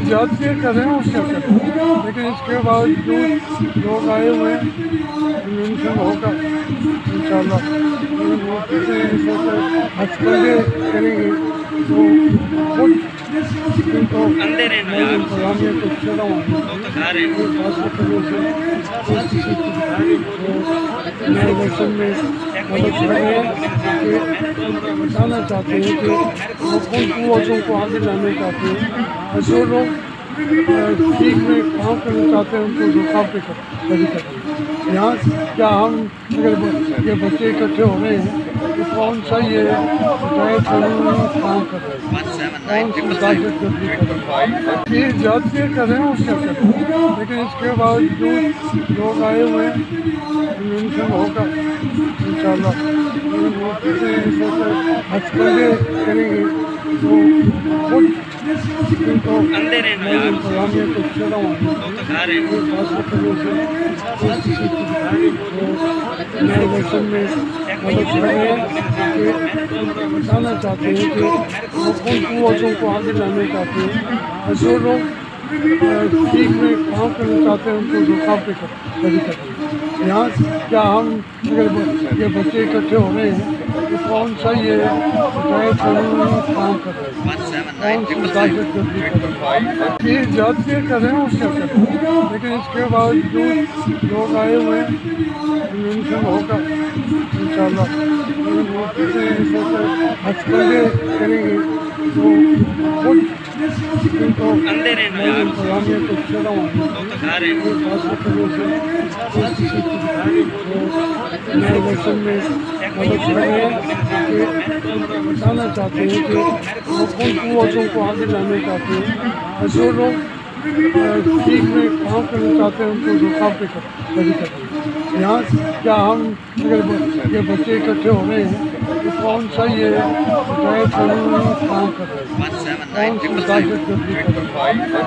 जाते कर रहे हैं उसका कर, लेकिन इसके बावजूद लोग आए हुए हैं, कन्वेंशन होगा इंशाल्लाह। हथकंडे करेंगे तो खुद इनको नई इंतजामिया को चलाऊँगी नए इलेक्शन में मदद कर रहे हैं कि बताना चाहते हैं कि वो कौन कुव्वतों को आगे लाना चाहते हैं और जो लोग ठीक में काम करना चाहते हैं उनको रुकावट पे खड़ी करते हैं। यहाँ क्या हम अगर ये बच्चे इकट्ठे हो रहे हैं तो कौन सा ये गैर कानूनी काम कर रहे हैं, कौन सी दहशतगर्दी कर रहे हैं, ये जाते कर रहे हैं उसका कर, लेकिन इसके बावजूद लोग आए हुए हैं, कन्वेंशन होगा इंशाल्लाह। हथकंडे करेंगे तो खुद इनको नई इंतजामिया को चलाऊँगी नए इलेक्शन में मदद कर रहे हैं कि बताना चाहते हैं कि वो कौन कुव्वतों को आगे लाना चाहते हैं और जो लोग ठीक में काम करना चाहते हैं उनको रुकावट पे खड़ी करते हैं। यहाँ क्या हम अगर ये बच्चे इकट्ठे हो रहे हैं तो कौन सा ये गैर कानूनी काम कर रहे हैं, कौन सी दहशतगर्दी कर रहे हैं, ये जाते कर रहे हैं उसका कर, लेकिन इसके बावजूद लोग आए हुए हैं, कन्वेंशन होगा इंशाल्लाह। हथकंडे करेंगे तो खुद इनको नई इंतजामिया को चलाऊँगी नए इलेक्शन में मदद कर रहे हैं कि बताना चाहते हैं कि वो कौन कुव्वतों को आगे लाना चाहते हैं और जो लोग ठीक में काम करना चाहते हैं उनको रुकावट पे खड़ी करते हैं। यहाँ क्या हम अगर ये बच्चे इकट्ठे हो रहे हैं तो कौन सा ये गैर कानूनी काम कर रहे हैं, कौन सी दहशतगर्दी कर रहे हैं।